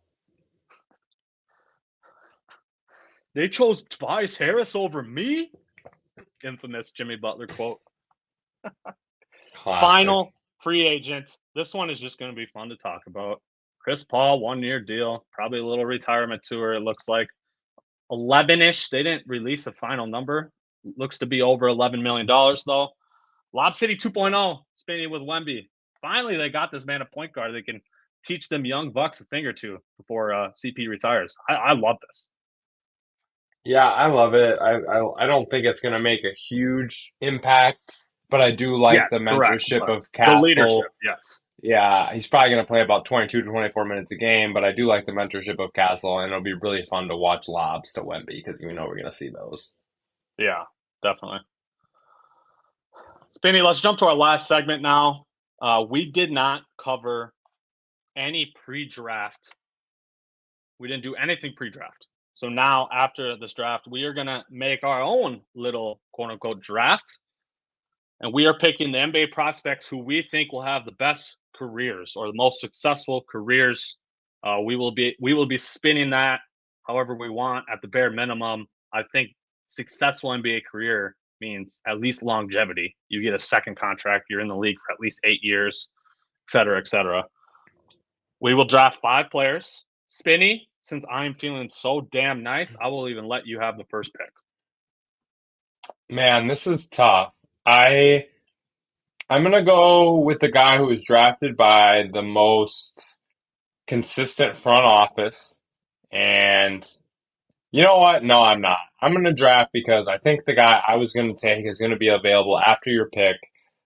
They chose Tobias Harris over me? Infamous Jimmy Butler quote. Classic. Final free agent. This one is just going to be fun to talk about. Chris Paul, 1 year deal, probably a little retirement tour. It looks like 11-ish. They didn't release a final number. Looks to be over $11 million though. Lob City 2.0, Spinny with Wemby. Finally, they got this man a point guard. They can teach them young bucks a thing or two before CP retires. I love this. Yeah, I love it. I don't think it's going to make a huge impact, but I do like Yeah, the correct. mentorship But of the leadership, Castle. yes. Yeah, he's probably going to play about 22 to 24 minutes a game, but I do like the mentorship of Castle, and it'll be really fun to watch lobs to Wemby because we know we're going to see those. Yeah, definitely. Spinny, let's jump to our last segment now. We did not cover any pre-draft. We didn't do anything pre-draft. So now, after this draft, we are going to make our own little quote-unquote draft. And we are picking the NBA prospects who we think will have the best careers or the most successful careers. We will be spinning that however we want. At the bare minimum, I think successful NBA career means at least longevity. You get a second contract. You're in the league for at least 8 years, et cetera, et cetera. We will draft 5 players. Spinny, since I'm feeling so damn nice, I will even let you have the first pick. Man, this is tough. I I'm gonna go with the guy who was drafted by the most consistent front office, and you know what? No, I'm not. I'm going to draft because I think the guy I was going to take is going to be available after your pick.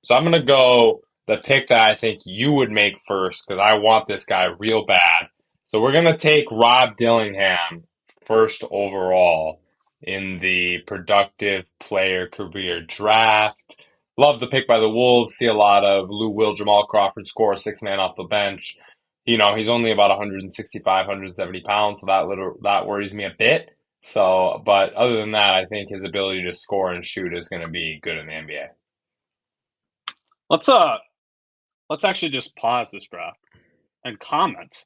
So I'm going to go the pick that I think you would make first because I want this guy real bad. So we're going to take Rob Dillingham first overall in the productive player career draft. Love the pick by the Wolves. See a lot of Lou Will, Jamal Crawford score 6 man off the bench. You know, he's only about 165, 170 pounds, so that worries me a bit. So, but other than that, I think his ability to score and shoot is going to be good in the NBA. Let's uh let's actually just pause this draft and comment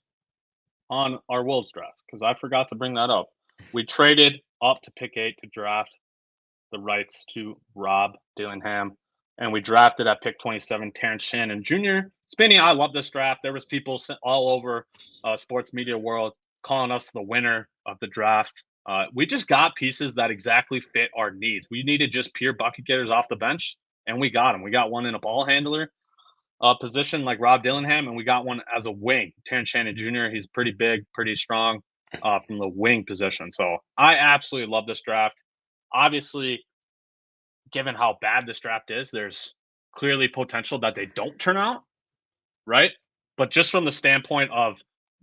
on our Wolves draft because I forgot to bring that up. We traded up to pick 8 to draft the rights to Rob Dillingham, and we drafted at pick 27 Terrence Shannon Jr. Spinny, I love this draft. There was people all over sports media world calling us the winner of the draft. We just got pieces that exactly fit our needs. We needed just pure bucket getters off the bench, and we got them. We got one in a ball handler position like Rob Dillingham, and we got one as a wing, Terrence Shannon Jr. He's pretty big, pretty strong from the wing position. So I absolutely love this draft. Obviously, given how bad this draft is, there's clearly potential that they don't turn out, right? But just from the standpoint of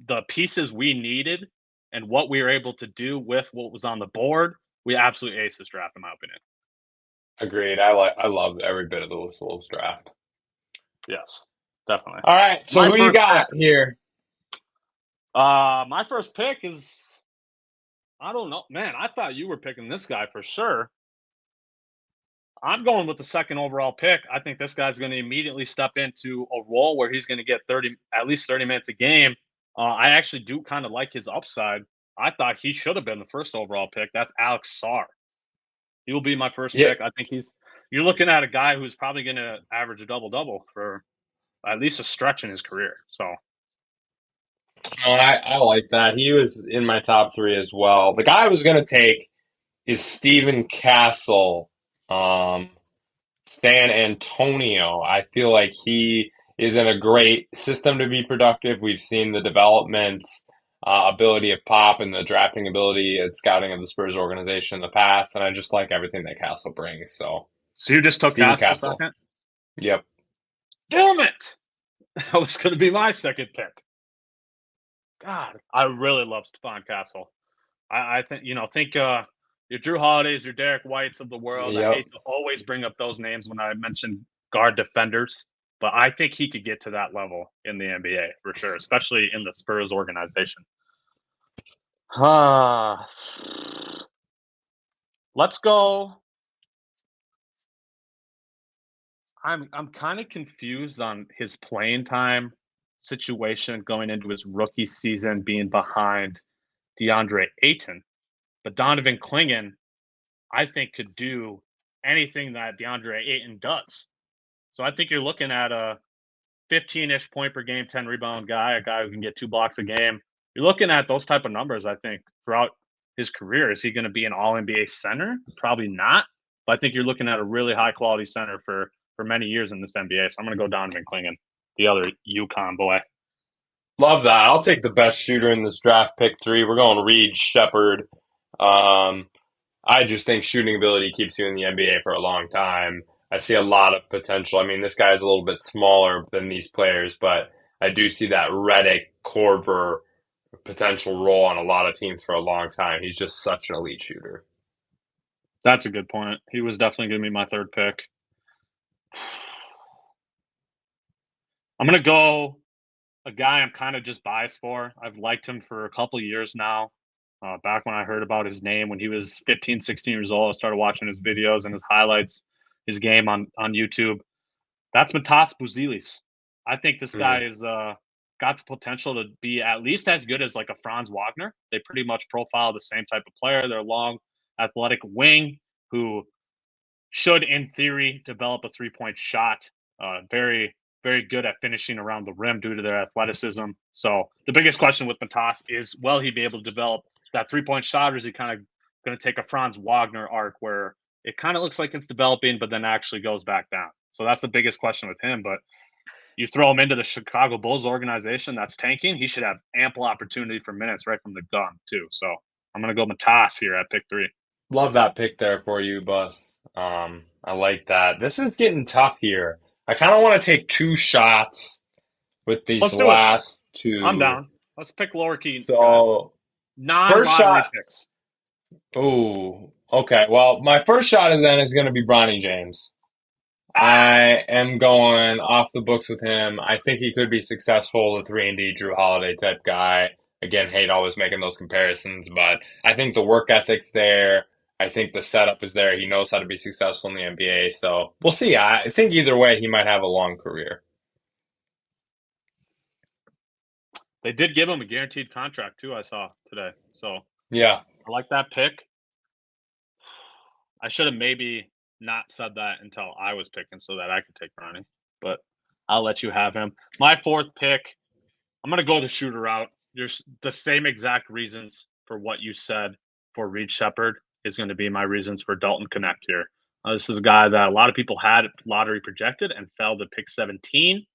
the pieces we needed and what we were able to do with what was on the board, we absolutely aced this draft, in my opinion. Agreed. I love every bit of the Wolves draft. Yes, definitely. All right, so My who you first pick. got here? My first pick is I don't know, man. I thought you were picking this guy for sure. I'm going with the second overall pick. I think this guy's going to immediately step into a role where he's going to get at least 30 minutes a game. I actually do kind of like his upside. I thought he should have been the first overall pick. That's Alex Sarr. He will be my first Yeah, pick. I think you're looking at a guy who's probably going to average a double-double for at least a stretch in his career. So, I like that. He was in my top three as well. The guy I was going to take is Stephen Castle, um, San Antonio. I feel like he is in a great system to be productive. We've seen the development ability of Pop and the drafting ability and scouting of the Spurs organization in the past, and I just like everything that Castle brings. So, so you just took Stephen Castle Castle. second? Yep. Damn it! That was going to be my second pick. God, I really love Stephon Castle. I think your Drew Holidays, your Derek Whites of the world. I Yep. hate to always bring up those names when I mention guard defenders, but I think he could get to that level in the NBA for sure, especially in the Spurs organization. Let's go. I'm kind of confused on his playing time situation going into his rookie season being behind DeAndre Ayton. But Donovan Clingan, I think, could do anything that DeAndre Ayton does. So I think you're looking at a 15-ish point per game, 10 rebound guy, a guy who can get 2 blocks a game. You're looking at those type of numbers, I think, throughout his career. Is he going to be an all NBA center? Probably not. But I think you're looking at a really high quality center for many years in this NBA. So I'm going to go Donovan Clingan, the other UConn boy. Love that. I'll take the best shooter in this draft, pick 3. We're going Reed Shepherd. Um, I just think shooting ability keeps you in the NBA for a long time. I see a lot of potential. I mean, this guy's a little bit smaller than these players, but I do see that Redick, Corver potential role on a lot of teams for a long time. He's just such an elite shooter. That's a good point. He was definitely going to be my third pick. I'm going to go a guy I'm kind of just biased for. I've liked him for a couple of years now. Back when I heard about his name when he was 15, 16 years old, I started watching his videos and his highlights, his game on YouTube. That's Matas Buzelis. I think this guy is got the potential to be at least as good as like a Franz Wagner. They pretty much profile the same type of player. They're a long, athletic wing who should, in theory, develop a 3-point shot. Very, very good at finishing around the rim due to their athleticism. So the biggest question with Matas is, will he be able to develop that 3-point shot, or is he kind of going to take a Franz Wagner arc where it kind of looks like it's developing, but then actually goes back down? So that's the biggest question with him. But you throw him into the Chicago Bulls organization that's tanking, he should have ample opportunity for minutes right from the gun, too. So I'm going to go Matas here at pick 3. Love that pick there for you, Bus. I like that. This is getting tough here. I kind of want to take 2 shots with these Let's do it. last I'm 2. down. Let's pick lower key guys. So, first Non-lottery shot. picks. Ooh, okay. Well, my first shot is going to be Bronny James. I am going off the books with him. I think he could be successful, the 3-and-D Drew Holiday type guy. Again, hate always making those comparisons, but I think the work ethic's there. I think the setup is there. He knows how to be successful in the NBA, so we'll see. I think either way, he might have a long career. They did give him a guaranteed contract too, I saw today. So Yeah. I like that pick. I should have maybe not said that until I was picking so that I could take Bronny, but I'll let you have him. My fourth pick, I'm going to go the shooter route. There's the same exact reasons for what you said for Reed Shepherd is going to be my reasons for Dalton Connect here. This is a guy that a lot of people had lottery projected and fell to pick 17.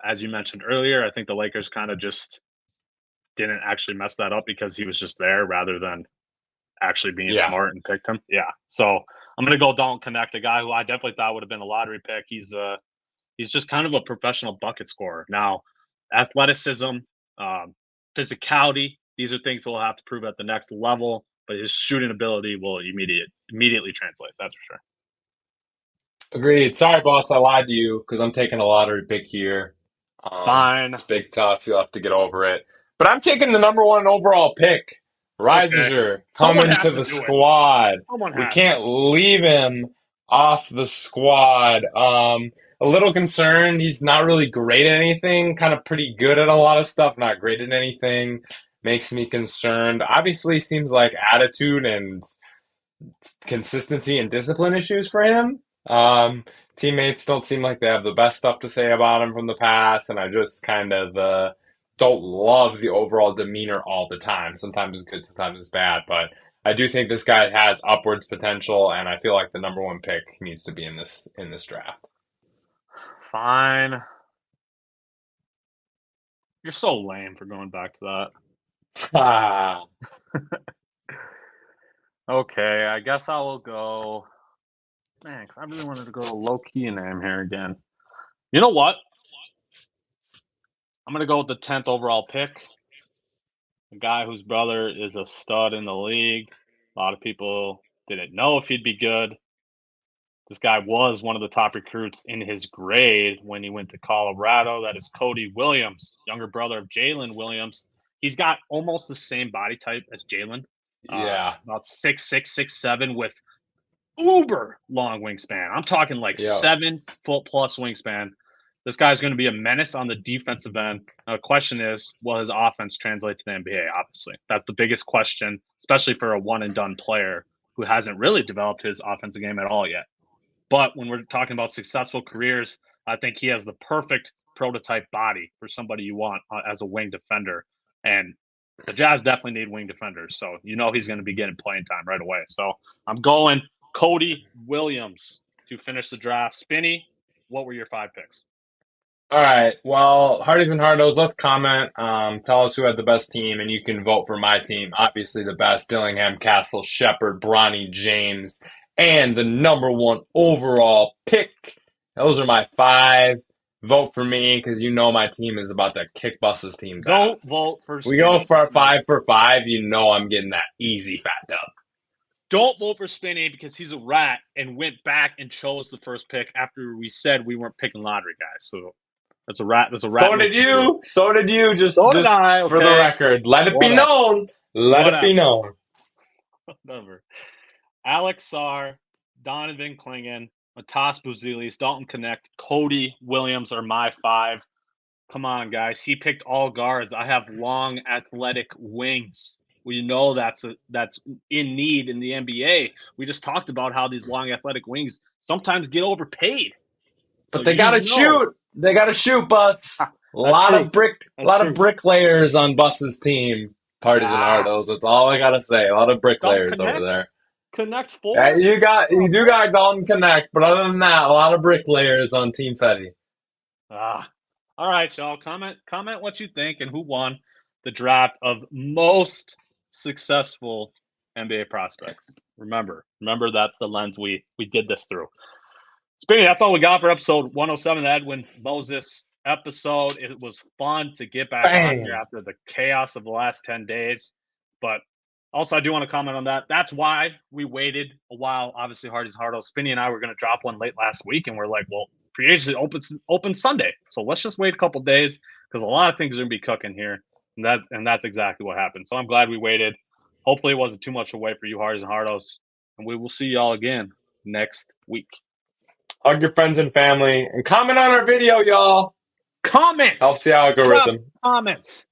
As you mentioned earlier, I think the Lakers kind of just didn't actually mess that up because he was just there rather than actually being Yeah. smart and picked him. Yeah. So I'm going to go Dalton Connect, a guy who I definitely thought would have been a lottery pick. He's just kind of a professional bucket scorer. Now, athleticism, physicality, these are things he'll have to prove at the next level, but his shooting ability will immediately translate. That's for sure. Agreed. Sorry, boss, I lied to you because I'm taking a lottery pick here. Fine. It's big tough. You'll have to get over it. But I'm taking the number 1 overall pick. Okay. Reisiger Someone coming has to to the do it. squad. Someone We has to. can't leave him off the squad. A little concerned. He's not really great at anything. Kind of pretty good at a lot of stuff. Not great at anything. Makes me concerned. Obviously, seems like attitude and consistency and discipline issues for him. Teammates don't seem like they have the best stuff to say about him from the past, and I just kind of don't love the overall demeanor all the time. Sometimes it's good, sometimes it's bad, but I do think this guy has upwards potential, and I feel like the number 1 pick needs to be in this draft. Fine. You're so lame for going back to Ah, that. Okay, I guess I will go. Man, because I really wanted to go to low key name here again. You know what? I'm going to go with the 10th overall pick. A guy whose brother is a stud in the league. A lot of people didn't know if he'd be good. This guy was one of the top recruits in his grade when he went to Colorado. That is Cody Williams, younger brother of Jalen Williams. He's got almost the same body type as Jalen, yeah. about 6'6", 6'7", with uber long wingspan. I'm talking like Yeah. 7-foot plus wingspan. This guy's going to be a menace on the defensive end. Now, the question is, will his offense translate to the NBA? Obviously, that's the biggest question, especially for a one and done player who hasn't really developed his offensive game at all yet. But when we're talking about successful careers, I think he has the perfect prototype body for somebody you want as a wing defender. And the Jazz definitely need wing defenders. So he's going to be getting playing time right away. So I'm going Cody Williams to finish the draft. Spinny, what were your 5 picks? All right. Well, Hardies and Hardos, let's comment. Tell us who had the best team, and you can vote for my team. Obviously, the best: Dillingham, Castle, Shepard, Bronny, James, and the number 1 overall pick. Those are my 5. Vote for me because my team is about to kick Bus's team's Don't ass. vote for We Spinny. go for a 5 for 5. I'm getting that easy fat dub. Don't vote for Spinny because he's a rat and went back and chose the first pick after we said we weren't picking lottery guys. So that's a rat. That's a rat. So did you. So did you. Just I, okay. For the record, let it be known. Let it be known. Whatever. Alex Sarr, Donovan Clingan, Matas Buzelis, Dalton Connect, Cody Williams are my 5. Come on, guys. He picked all guards. I have long, athletic wings. We know that's in need in the NBA. We just talked about how these long, athletic wings sometimes get overpaid. But they gotta shoot. They gotta shoot, Bus. A lot of bricklayers on Bus's team. Parties and Hardos. That's all I gotta say. A lot of bricklayers over there. Connect 4. Yeah, you do got Dalton Connect, but other than that, a lot of bricklayers on Team Fetty. All right, y'all. Comment what you think and who won the draft of most successful NBA prospects. Remember that's the lens we did this through. Spinny, that's all we got for episode 107, the Edwin Moses episode. It was fun to get back on here after the chaos of the last 10 days. But also, I do want to comment on that. That's why we waited a while. Obviously, Hardy's Hardo. Spinny and I were going to drop one late last week, and we're like, well, free agency open Sunday. So let's just wait a couple days because a lot of things are going to be cooking here. And that's exactly what happened. So I'm glad we waited. Hopefully it wasn't too much away for you, Hardies and Hardos. And we will see y'all again next week. Hug your friends and family and comment on our video, y'all. Comments. Helps the algorithm. Comments.